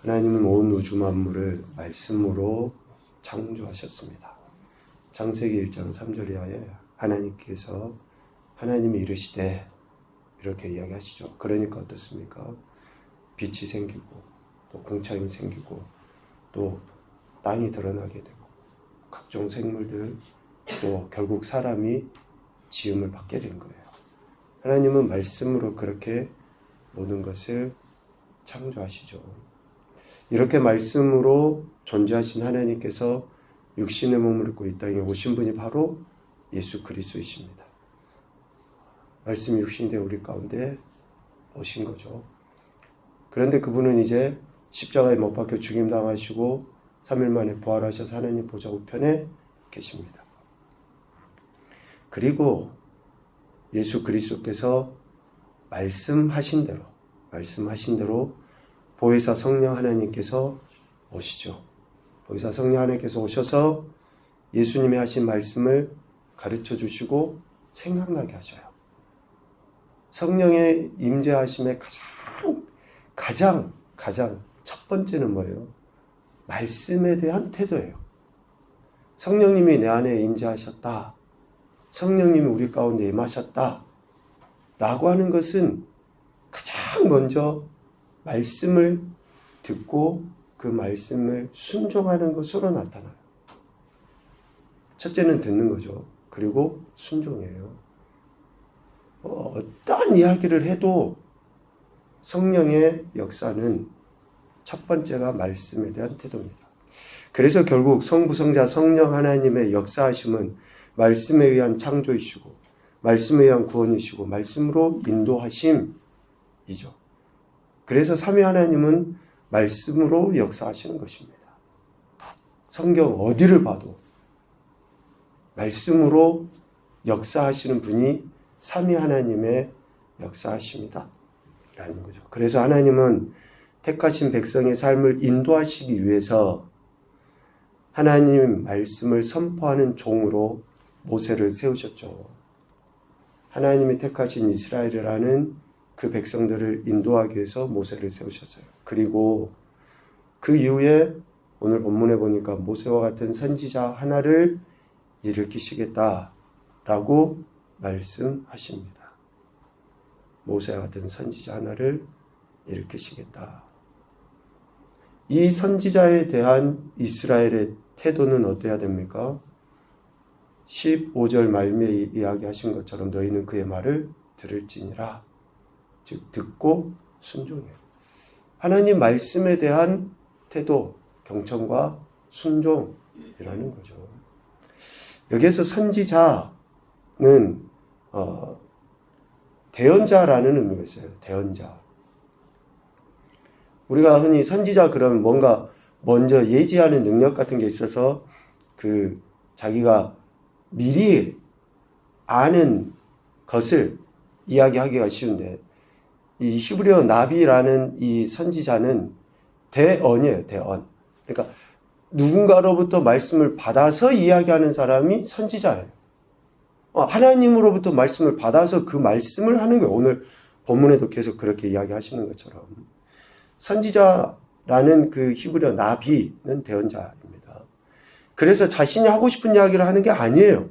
하나님은 온 우주 만물을 말씀으로 창조하셨습니다. 창세기 1장 3절 이하에 하나님이 이르시되 이렇게 이야기하시죠. 그러니까 어떻습니까? 빛이 생기고 또 공창이 생기고 또 땅이 드러나게 되고 각종 생물들 또 결국 사람이 지음을 받게 된 거예요. 하나님은 말씀으로 그렇게 모든 것을 창조하시죠. 이렇게 말씀으로 존재하신 하나님께서 육신의 몸을 입고 이 땅에 오신 분이 바로 예수 그리스도이십니다. 말씀이 육신되어 우리 가운데 오신 거죠. 그런데 그분은 이제 십자가에 못 박혀 죽임당하시고 3일 만에 부활하셔서 하나님 보좌 우편에 계십니다. 그리고 예수 그리스도께서 말씀하신 대로 보혜사 성령 하나님께서 오시죠. 보혜사 성령 하나님께서 오셔서 예수님이 하신 말씀을 가르쳐 주시고 생각나게 하셔요. 성령의 임재하심의 가장 첫 번째는 뭐예요? 말씀에 대한 태도예요. 성령님이 내 안에 임재하셨다. 성령님이 우리 가운데 임하셨다. 라고 하는 것은 가장 먼저 말씀을 듣고 그 말씀을 순종하는 것으로 나타나요. 첫째는 듣는 거죠. 그리고 순종이에요. 어떠한 이야기를 해도 성령의 역사는 첫 번째가 말씀에 대한 태도입니다. 그래서 결국 성부, 성자, 성령 하나님의 역사하심은 말씀에 의한 창조이시고 말씀에 의한 구원이시고 말씀으로 인도하심이죠. 그래서 삼위 하나님은 말씀으로 역사하시는 것입니다. 성경 어디를 봐도 말씀으로 역사하시는 분이 삼위 하나님의 역사하십니다. 라는 거죠. 그래서 하나님은 택하신 백성의 삶을 인도하시기 위해서 하나님 말씀을 선포하는 종으로 모세를 세우셨죠. 하나님이 택하신 이스라엘이라는 그 백성들을 인도하기 위해서 모세를 세우셨어요. 그리고 그 이후에 오늘 본문에 보니까 모세와 같은 선지자 하나를 일으키시겠다라고 말씀하십니다. 모세와 같은 선지자 하나를 일으키시겠다. 이 선지자에 대한 이스라엘의 태도는 어때야 됩니까? 15절 말미에 이야기하신 것처럼 너희는 그의 말을 들을지니라. 즉 듣고 순종해요. 하나님 말씀에 대한 태도, 경청과 순종이라는 거죠. 여기에서 선지자는 대언자라는 의미가 있어요. 대언자. 우리가 흔히 선지자 그러면 뭔가 먼저 예지하는 능력 같은 게 있어서 자기가 미리 아는 것을 이야기하기가 쉬운데 이 히브리어 나비라는 이 선지자는 대언이에요. 대언. 그러니까 누군가로부터 말씀을 받아서 이야기하는 사람이 선지자예요. 하나님으로부터 말씀을 받아서 그 말씀을 하는 거예요. 오늘 본문에도 계속 그렇게 이야기하시는 것처럼. 선지자라는 그 히브리어 나비는 대언자입니다. 그래서 자신이 하고 싶은 이야기를 하는 게 아니에요.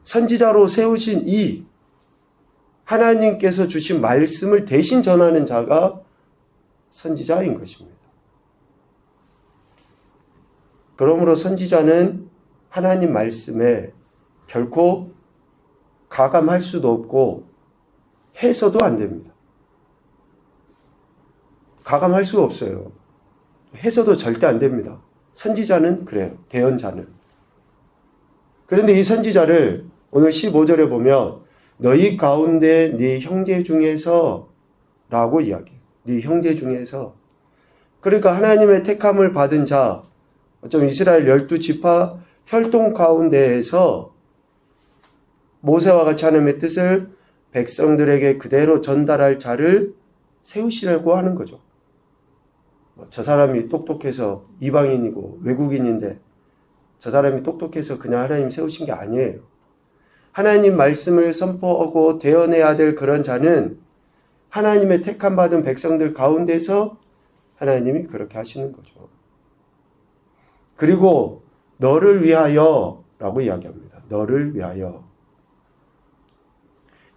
선지자로 세우신 이 하나님께서 주신 말씀을 대신 전하는 자가 선지자인 것입니다. 그러므로 선지자는 하나님 말씀에 결코 가감할 수도 없고 해서도 안 됩니다. 가감할 수가 없어요. 해서도 절대 안 됩니다. 선지자는 그래요. 대언자는. 그런데 이 선지자를 오늘 15절에 보면 너희 가운데 네 형제 중에서 라고 이야기해요. 네 형제 중에서. 그러니까 하나님의 택함을 받은 자, 어쩌면 이스라엘 12지파 혈통 가운데에서 모세와 같이 하나님의 뜻을 백성들에게 그대로 전달할 자를 세우시려고 하는 거죠. 저 사람이 똑똑해서 이방인이고 외국인인데 저 사람이 똑똑해서 그냥 하나님 세우신 게 아니에요. 하나님 말씀을 선포하고 대언해야 될 그런 자는 하나님의 택함 받은 백성들 가운데서 하나님이 그렇게 하시는 거죠. 그리고 너를 위하여 라고 이야기합니다. 너를 위하여.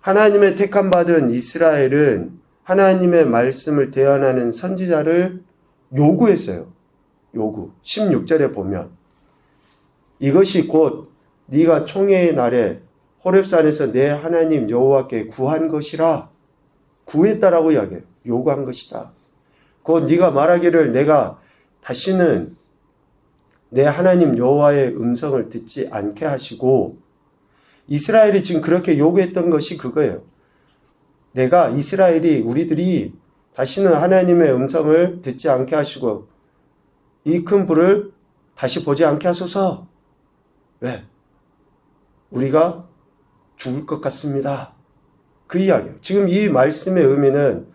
하나님의 택함받은 이스라엘은 하나님의 말씀을 대언하는 선지자를 요구했어요. 요구. 16절에 보면 이것이 곧 네가 총회의 날에 호렙산에서 내 하나님 여호와께 구한 것이라. 구했다라고 이야기해요. 요구한 것이다. 곧 네가 말하기를 내가 다시는 내 하나님 여호와의 음성을 듣지 않게 하시고, 이스라엘이 지금 그렇게 요구했던 것이 그거예요. 내가 이스라엘이 우리들이 다시는 하나님의 음성을 듣지 않게 하시고 이 큰 불을 다시 보지 않게 하소서. 왜? 우리가 죽을 것 같습니다. 그 이야기예요. 지금 이 말씀의 의미는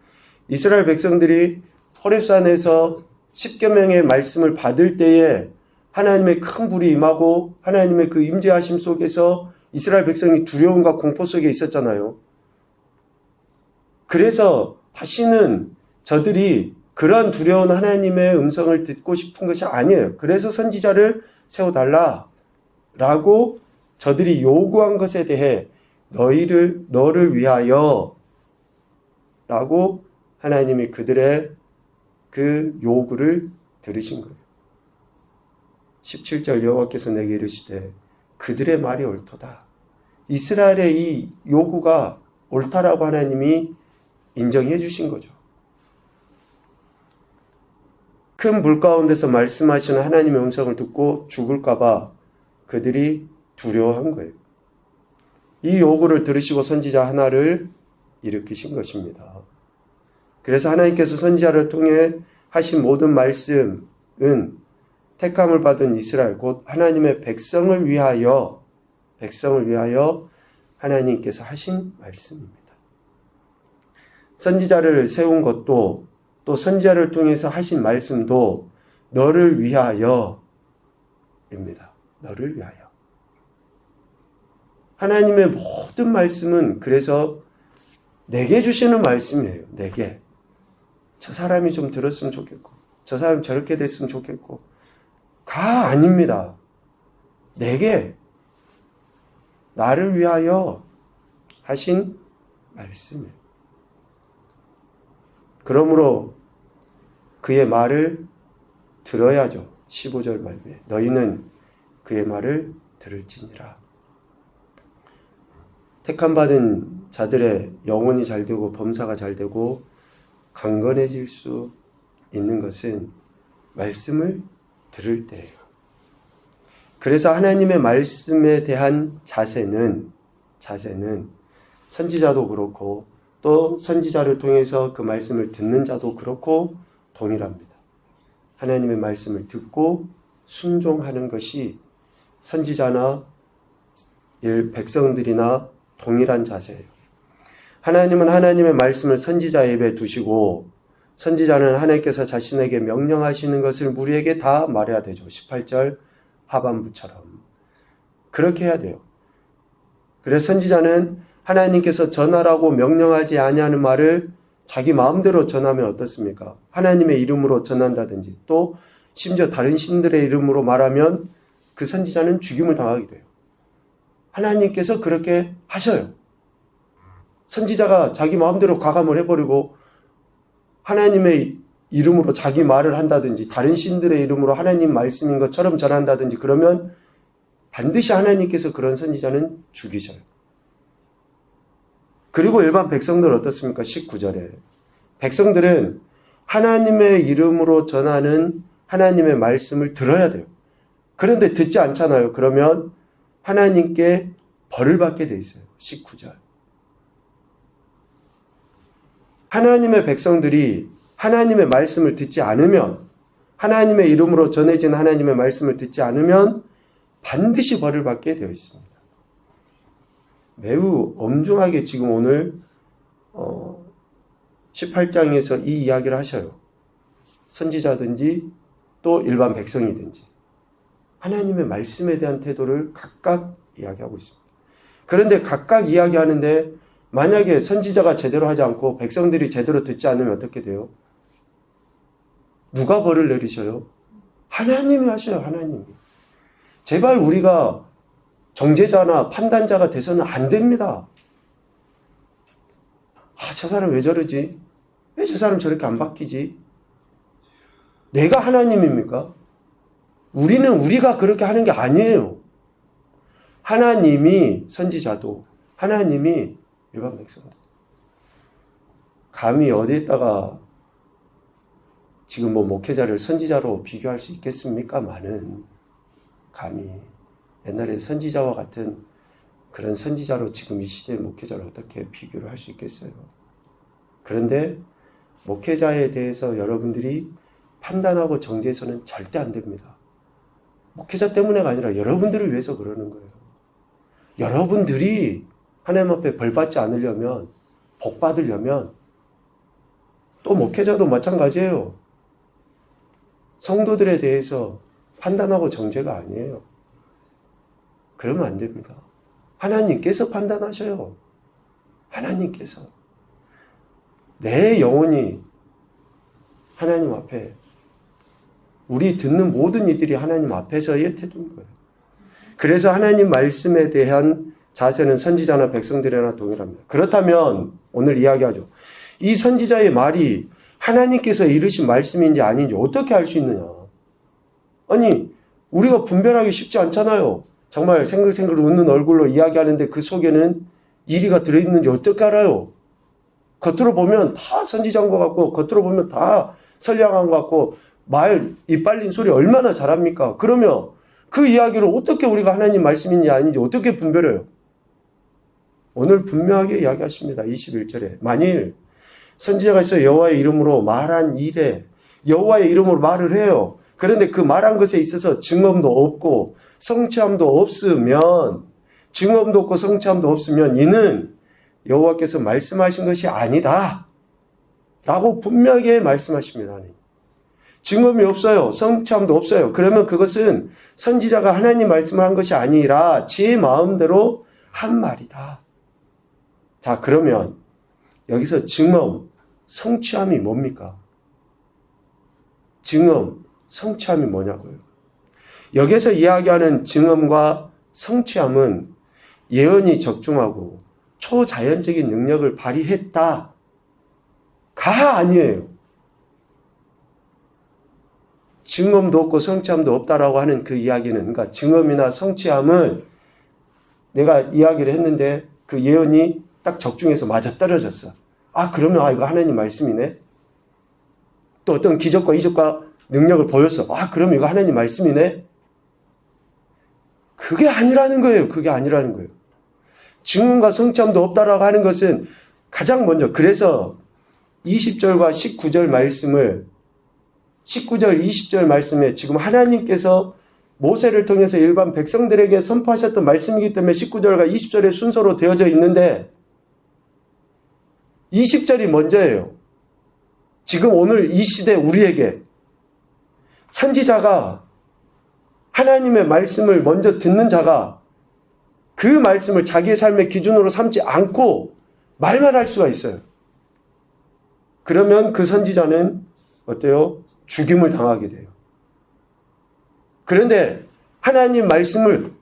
이스라엘 백성들이 호렙산에서 10여 명의 말씀을 받을 때에 하나님의 큰 불이 임하고 하나님의 그 임재하심 속에서 이스라엘 백성이 두려움과 공포 속에 있었잖아요. 그래서 다시는 저들이 그런 두려운 하나님의 음성을 듣고 싶은 것이 아니에요. 그래서 선지자를 세워달라라고 저들이 요구한 것에 대해 너를 위하여 라고 하나님이 그들의 그 요구를 들으신 거예요. 17절 여호와께서 내게 이르시되 그들의 말이 옳도다. 이스라엘의 이 요구가 옳다라고 하나님이 인정해 주신 거죠. 큰 불 가운데서 말씀하시는 하나님의 음성을 듣고 죽을까봐 그들이 두려워한 거예요. 이 요구를 들으시고 선지자 하나를 일으키신 것입니다. 그래서 하나님께서 선지자를 통해 하신 모든 말씀은 택함을 받은 이스라엘 곧 하나님의 백성을 위하여 하나님께서 하신 말씀입니다. 선지자를 세운 것도 또 선지자를 통해서 하신 말씀도 너를 위하여입니다. 너를 위하여. 하나님의 모든 말씀은 그래서 내게 주시는 말씀이에요. 내게. 저 사람이 좀 들었으면 좋겠고 저 사람 저렇게 됐으면 좋겠고 가 아닙니다. 내게 나를 위하여 하신 말씀이에요. 그러므로 그의 말을 들어야죠. 15절 말씀에 너희는 그의 말을 들을지니라. 택함받은 자들의 영혼이 잘 되고 범사가 잘 되고 강건해질 수 있는 것은 말씀을 들을 때예요. 그래서 하나님의 말씀에 대한 자세는 선지자도 그렇고 또 선지자를 통해서 그 말씀을 듣는 자도 그렇고 동일합니다. 하나님의 말씀을 듣고 순종하는 것이 선지자나 백성들이나 동일한 자세예요. 하나님은 하나님의 말씀을 선지자의 입에 두시고 선지자는 하나님께서 자신에게 명령하시는 것을 우리에게 다 말해야 되죠. 18절 하반부처럼. 그렇게 해야 돼요. 그래서 선지자는 하나님께서 전하라고 명령하지 아니하는 말을 자기 마음대로 전하면 어떻습니까? 하나님의 이름으로 전한다든지 또 심지어 다른 신들의 이름으로 말하면 그 선지자는 죽임을 당하게 돼요. 하나님께서 그렇게 하셔요. 선지자가 자기 마음대로 가감을 해버리고 하나님의 이름으로 자기 말을 한다든지 다른 신들의 이름으로 하나님 말씀인 것처럼 전한다든지 그러면 반드시 하나님께서 그런 선지자는 죽이셔요. 그리고 일반 백성들은 어떻습니까? 19절에 백성들은 하나님의 이름으로 전하는 하나님의 말씀을 들어야 돼요. 그런데 듣지 않잖아요. 그러면 하나님께 벌을 받게 돼 있어요. 19절. 하나님의 백성들이 하나님의 말씀을 듣지 않으면 하나님의 이름으로 전해진 하나님의 말씀을 듣지 않으면 반드시 벌을 받게 되어 있습니다. 매우 엄중하게 지금 오늘 18장에서 이 이야기를 하셔요. 선지자든지 또 일반 백성이든지 하나님의 말씀에 대한 태도를 각각 이야기하고 있습니다. 그런데 각각 이야기하는데 만약에 선지자가 제대로 하지 않고 백성들이 제대로 듣지 않으면 어떻게 돼요? 누가 벌을 내리셔요? 하나님이 하셔요. 하나님이. 제발 우리가 정죄자나 판단자가 돼서는 안 됩니다. 저 사람 왜 저러지? 왜 저 사람 저렇게 안 바뀌지? 내가 하나님입니까? 우리가 그렇게 하는 게 아니에요. 하나님이 선지자도, 하나님이 일반 백성도. 감히 어디에다가 지금 목회자를 선지자로 비교할 수 있겠습니까마는, 감히 옛날에 선지자와 같은 그런 선지자로 지금 이 시대의 목회자를 어떻게 비교를 할 수 있겠어요? 그런데 목회자에 대해서 여러분들이 판단하고 정죄해서는 절대 안 됩니다. 목회자 때문에가 아니라 여러분들을 위해서 그러는 거예요. 여러분들이 하나님 앞에 벌 받지 않으려면, 복 받으려면, 또 목회자도 마찬가지예요. 성도들에 대해서 판단하고 정죄가 아니에요. 그러면 안 됩니다. 하나님께서 판단하셔요. 하나님께서. 내 영혼이 하나님 앞에, 우리 듣는 모든 이들이 하나님 앞에서의 태도인 거예요. 그래서 하나님 말씀에 대한 자세는 선지자나 백성들이나 동일합니다. 그렇다면 오늘 이야기하죠. 이 선지자의 말이 하나님께서 이르신 말씀인지 아닌지 어떻게 알 수 있느냐. 아니, 우리가 분별하기 쉽지 않잖아요. 정말 생글생글 웃는 얼굴로 이야기하는데 그 속에는 이리가 들어있는지 어떻게 알아요? 겉으로 보면 다 선지자인 것 같고, 겉으로 보면 다 선량한 것 같고, 말 이빨린 소리 얼마나 잘합니까? 그러면 그 이야기를 어떻게 우리가 하나님 말씀인지 아닌지 어떻게 분별해요? 오늘 분명하게 이야기하십니다. 21절에. 만일 선지자가 있어 여호와의 이름으로 말한 일에 여호와의 이름으로 말을 해요. 그런데 그 말한 것에 있어서 증언도 없고 성취함도 없으면, 증언도 없고 성취함도 없으면 이는 여호와께서 말씀하신 것이 아니다 라고 분명하게 말씀하십니다. 하나님. 증언이 없어요. 성취함도 없어요. 그러면 그것은 선지자가 하나님 말씀을 한 것이 아니라 지 마음대로 한 말이다. 자, 그러면 여기서 증언, 성취함이 뭡니까? 증언, 성취함이 뭐냐고요? 여기서 이야기하는 증언과 성취함은 예언이 적중하고 초자연적인 능력을 발휘했다가 아니에요. 증언도 없고 성취함도 없다라고 하는 그 이야기는, 그러니까 증언이나 성취함은 내가 이야기를 했는데 그 예언이 딱 적중해서 맞아떨어졌어. 그러면 이거 하나님 말씀이네. 또 어떤 기적과 이적과 능력을 보였어. 그러면 이거 하나님 말씀이네. 그게 아니라는 거예요. 그게 아니라는 거예요. 증언과 성취함도 없다라고 하는 것은 가장 먼저, 그래서 20절과 19절 말씀을, 19절, 20절 말씀에 지금 하나님께서 모세를 통해서 일반 백성들에게 선포하셨던 말씀이기 때문에 19절과 20절의 순서로 되어져 있는데 20절이 먼저예요. 지금 오늘 이 시대 우리에게 선지자가, 하나님의 말씀을 먼저 듣는 자가 그 말씀을 자기의 삶의 기준으로 삼지 않고 말만 할 수가 있어요. 그러면 그 선지자는 어때요? 죽임을 당하게 돼요. 그런데 하나님 말씀을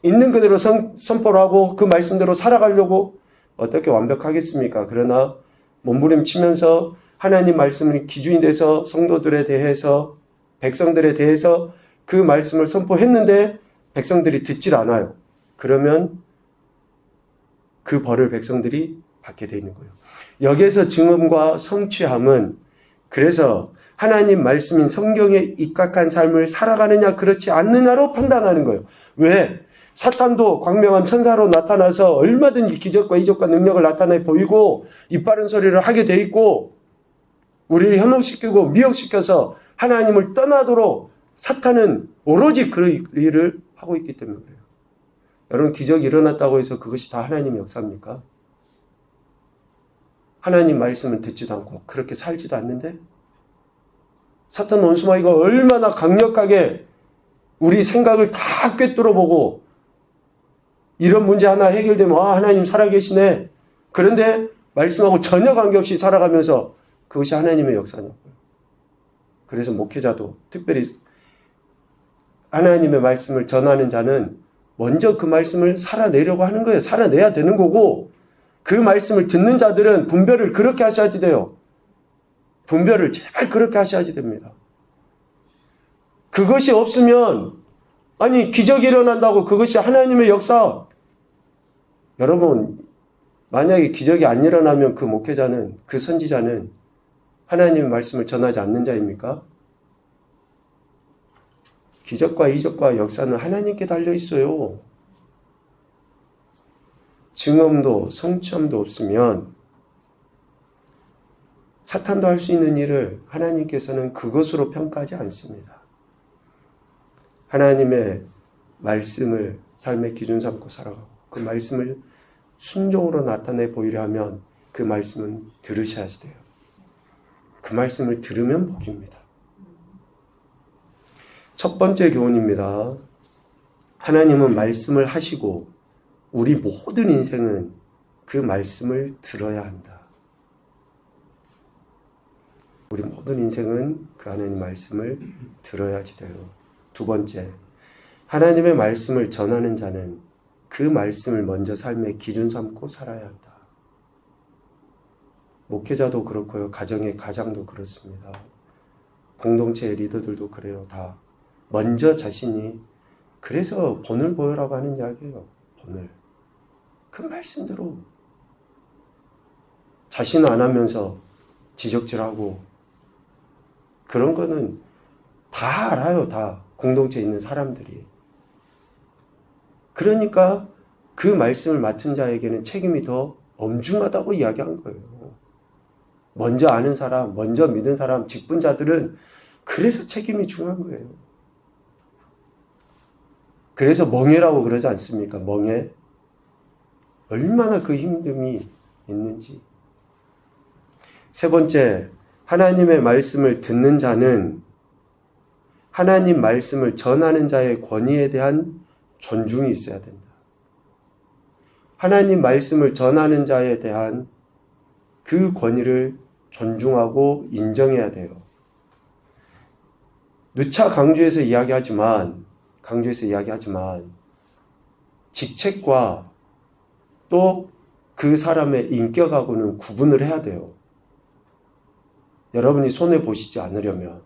있는 그대로 선포를 하고 그 말씀대로 살아가려고 어떻게 완벽하겠습니까? 그러나 몸부림치면서 하나님 말씀이 기준이 돼서 성도들에 대해서, 백성들에 대해서 그 말씀을 선포했는데 백성들이 듣질 않아요. 그러면 그 벌을 백성들이 받게 돼 있는 거예요. 여기에서 증언과 성취함은, 그래서 하나님 말씀인 성경에 입각한 삶을 살아가느냐 그렇지 않느냐로 판단하는 거예요. 왜? 사탄도 광명한 천사로 나타나서 얼마든지 기적과 이적과 능력을 나타내 보이고 이빠른 소리를 하게 돼 있고 우리를 현혹시키고 미혹시켜서 하나님을 떠나도록 사탄은 오로지 그 일을 하고 있기 때문에 그래요. 여러분, 기적이 일어났다고 해서 그것이 다 하나님의 역사입니까? 하나님 말씀을 듣지도 않고 그렇게 살지도 않는데, 사탄 원수마귀가 얼마나 강력하게 우리 생각을 다 꿰뚫어보고 이런 문제 하나 해결되면 하나님 살아계시네. 그런데 말씀하고 전혀 관계없이 살아가면서 그것이 하나님의 역사냐고요. 그래서 목회자도 특별히 하나님의 말씀을 전하는 자는 먼저 그 말씀을 살아내려고 하는 거예요. 살아내야 되는 거고, 그 말씀을 듣는 자들은 분별을 그렇게 하셔야지 돼요. 분별을 제발 그렇게 하셔야지 됩니다. 그것이 없으면, 아니 기적이 일어난다고 그것이 하나님의 역사. 여러분, 만약에 기적이 안 일어나면 그 목회자는, 그 선지자는 하나님의 말씀을 전하지 않는 자입니까? 기적과 이적과 역사는 하나님께 달려 있어요. 증언도 성취함도 없으면 사탄도 할 수 있는 일을 하나님께서는 그것으로 평가하지 않습니다. 하나님의 말씀을 삶의 기준 삼고 살아가고 그 말씀을 순종으로 나타내 보이려 하면 그 말씀은 들으셔야지 돼요. 그 말씀을 들으면 복입니다. 첫 번째 교훈입니다. 하나님은 말씀을 하시고 우리 모든 인생은 그 말씀을 들어야 한다. 우리 모든 인생은 그 하나님 말씀을 들어야지 돼요. 두 번째, 하나님의 말씀을 전하는 자는 그 말씀을 먼저 삶의 기준 삼고 살아야 한다. 목회자도 그렇고요. 가정의 가장도 그렇습니다. 공동체의 리더들도 그래요. 다 먼저 자신이, 그래서 본을 보여라고 하는 이야기예요. 본을. 그 말씀대로 자신은 안 하면서 지적질하고 그런 거는 다 알아요. 다 공동체에 있는 사람들이. 그러니까 그 말씀을 맡은 자에게는 책임이 더 엄중하다고 이야기한 거예요. 먼저 아는 사람, 먼저 믿은 사람, 직분자들은 그래서 책임이 중요한 거예요. 그래서 멍해라고 그러지 않습니까? 멍해. 얼마나 그 힘듦이 있는지. 세 번째, 하나님의 말씀을 듣는 자는 하나님 말씀을 전하는 자의 권위에 대한 존중이 있어야 된다. 하나님 말씀을 전하는 자에 대한 그 권위를 존중하고 인정해야 돼요. 누차 강조해서 이야기하지만 직책과 또 그 사람의 인격하고는 구분을 해야 돼요. 여러분이 손해보시지 않으려면.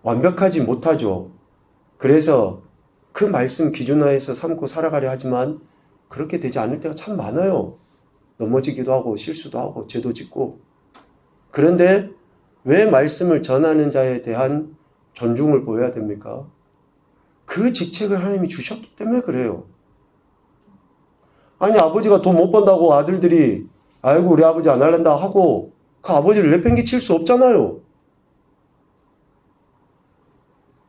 완벽하지 못하죠. 그래서 그 말씀 기준하에서 삼고 살아가려 하지만 그렇게 되지 않을 때가 참 많아요. 넘어지기도 하고 실수도 하고 죄도 짓고. 그런데 왜 말씀을 전하는 자에 대한 존중을 보여야 됩니까? 그 직책을 하나님이 주셨기 때문에 그래요. 아니 아버지가 돈 못 번다고 아들들이 아이고 우리 아버지 안 할란다 하고 그 아버지를 내팽개칠 수 없잖아요.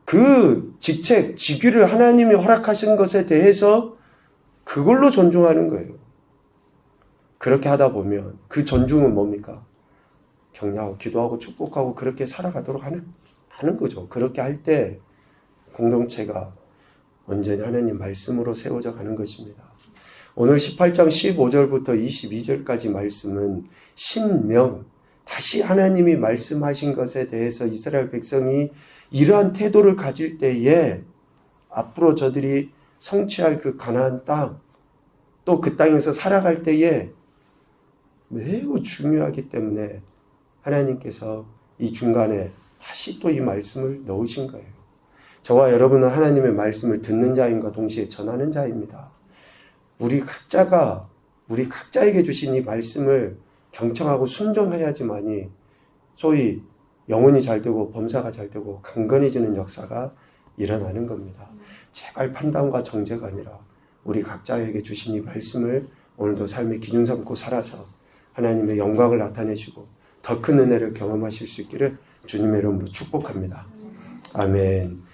그 직책, 직위를 하나님이 허락하신 것에 대해서 그걸로 존중하는 거예요. 그렇게 하다 보면 그 존중은 뭡니까? 격려하고 기도하고 축복하고 그렇게 살아가도록 하는 거죠. 그렇게 할 때 공동체가 온전히 하나님 말씀으로 세워져 가는 것입니다. 오늘 18장 15절부터 22절까지 말씀은 신명, 다시 하나님이 말씀하신 것에 대해서 이스라엘 백성이 이러한 태도를 가질 때에 앞으로 저들이 성취할 그 가나안 땅, 또 그 땅에서 살아갈 때에 매우 중요하기 때문에 하나님께서 이 중간에 다시 또 이 말씀을 넣으신 거예요. 저와 여러분은 하나님의 말씀을 듣는 자임과 동시에 전하는 자입니다. 우리 각자에게 주신 이 말씀을 경청하고 순종해야지만이 소위 영혼이 잘 되고 범사가 잘 되고 강건해지는 역사가 일어나는 겁니다. 제발 판단과 정죄가 아니라 우리 각자에게 주신 이 말씀을 오늘도 삶의 기준 삼고 살아서 하나님의 영광을 나타내시고 더 큰 은혜를 경험하실 수 있기를 주님의 이름으로 축복합니다. 아멘.